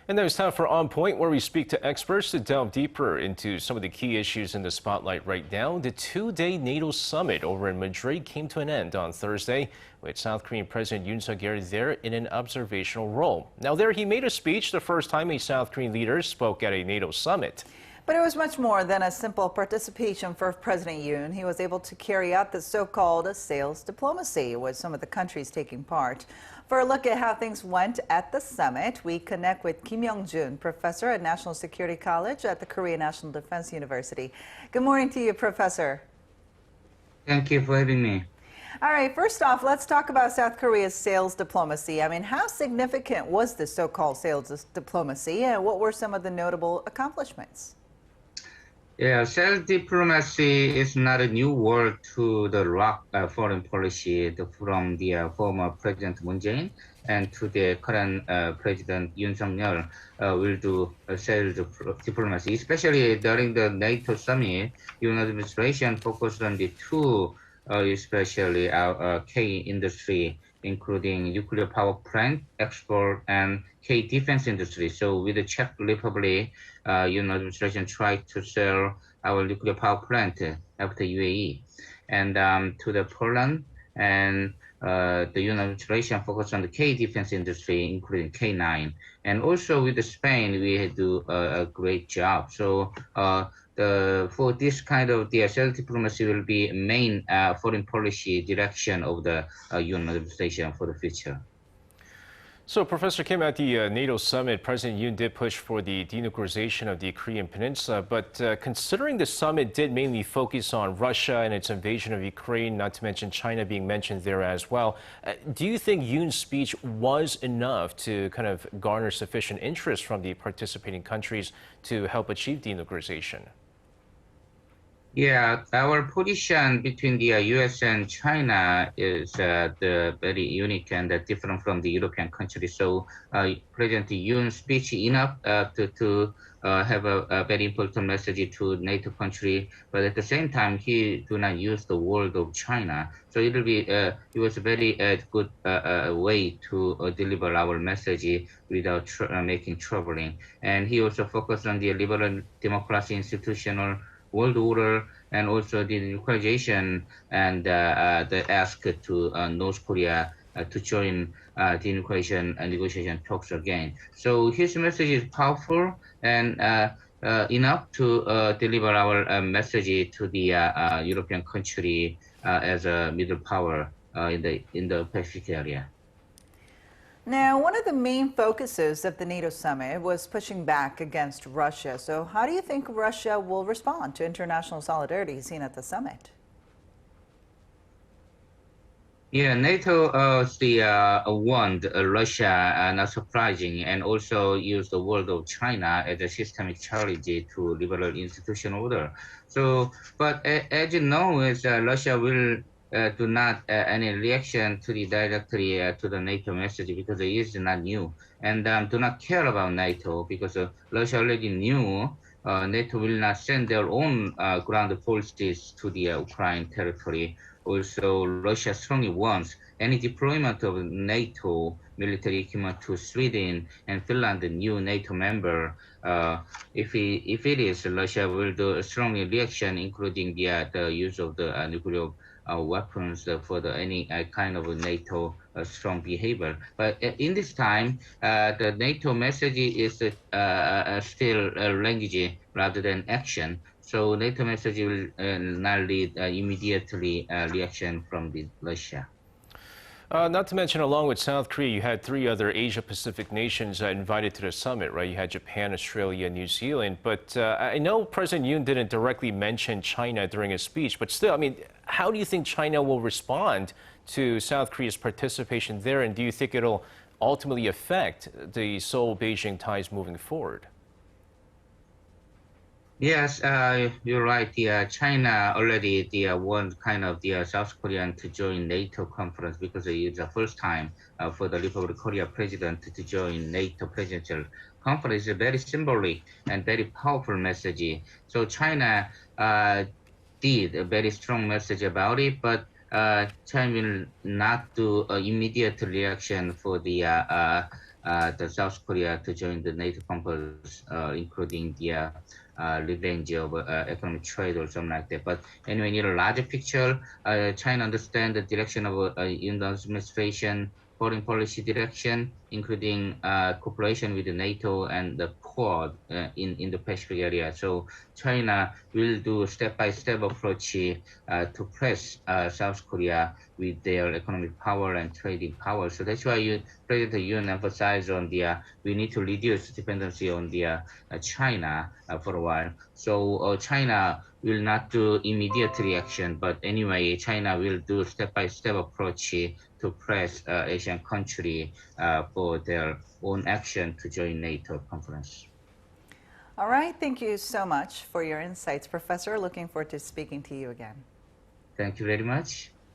And now it's time for On Point, where we speak to experts to delve deeper into some of the key issues in the spotlight right now. The two-day NATO summit over in Madrid came to an end on Thursday, with South Korean President Yoon Suk-yeol there in an observational role. Now there he made a speech, the first time a South Korean leader spoke at a NATO summit. But it was much more than a simple participation for President Yoon. He was able to carry out the so-called sales diplomacy with some of the countries taking part. For a look at how things went at the summit, we connect with Kim Young-jun, professor at National Security College at the Korea National Defense University. Good morning to you, Professor. Thank you for having me. All right, first off, let's talk about South Korea's sales diplomacy. I mean, how significant was this so-called sales diplomacy, and what were some of the notable accomplishments? Yeah, sales diplomacy is not a new word to the ROC foreign policy from the former President Moon Jae-in and to the current President Yoon Suk-yeol will do sales diplomacy, especially during the NATO summit. Yoon administration focused on the two, especially our K industry, including nuclear power plant export and K defense industry. So with the Czech Republic, Yoon administration tried to sell our nuclear power plant after UAE, and to the Poland, and the Yoon administration focused on the K defense industry, including K9, and also with the Spain, we do a great job. So for this kind of the sales diplomacy will be main foreign policy direction of the Yoon administration for the future. So, Professor Kim, at the NATO summit, President Yoon did push for the denuclearization of the Korean Peninsula. But considering the summit did mainly focus on Russia and its invasion of Ukraine, not to mention China being mentioned there as well, do you think Yoon's speech was enough to kind of garner sufficient interest from the participating countries to help achieve denuclearization? Yeah, our position between the U.S. and China is very unique and different from the European countries. So President Yoon's speech enough to have a very important message to NATO country, but at the same time he do not use the word of China. So it will be it was a very good way to deliver our message without making troubling. And he also focused on the liberal democracy, institutional world order, and also the denuclearization, and the ask to North Korea to join denuclearization negotiation talks again. So his message is powerful and enough to deliver our message to the European country as a middle power in the Pacific area. Now, one of the main focuses of the NATO summit was pushing back against Russia. So how do you think Russia will respond to international solidarity seen at the summit? Yeah, NATO warned Russia, not surprising, and also used the word of China as a systemic challenge to liberal institutional order. So, but as you know, Russia will do not any reaction to the directly to the NATO message because it is not new, and do not care about NATO because Russia already knew NATO will not send their own ground forces to the Ukraine territory. Also, Russia strongly wants any deployment of NATO military equipment to Sweden and Finland, the new NATO member. If it is, Russia will do a strong reaction, including the use of the nuclear weapons for any kind of NATO strong behavior. But in this time, the NATO message is still language rather than action. So NATO message will not lead immediately reaction from Russia. Not to mention, along with South Korea, you had three other Asia-Pacific nations invited to the summit, right? You had Japan, Australia, and New Zealand. But I know President Yoon didn't directly mention China during his speech, but still, I mean, how do you think China will respond to South Korea's participation there? And do you think it'll ultimately affect the Seoul-Beijing ties moving forward? Yes, you're right. China already warned kind of the South Korean to join NATO conference because it's the first time for the Republic of Korea president to join NATO presidential conference. It's a very symbolic and very powerful message. So China did a very strong message about it, but China will not do immediate reaction for the the South Korea to join the NATO conference, including the revenge of economic trade or something like that. But anyway, in a larger picture, China understands the direction of Yoon administration, foreign policy direction, including cooperation with the NATO and the Quad in the Pacific area. So China will do step-by-step approach to press South Korea with their economic power and trading power. So that's why President Yoon emphasized on the we need to reduce dependency on the China for a while. So China will not do immediate reaction, but anyway, China will do step-by-step approach to press Asian country for their own action to join NATO conference. All right, thank you so much for your insights, Professor. Looking forward to speaking to you again. Thank you very much.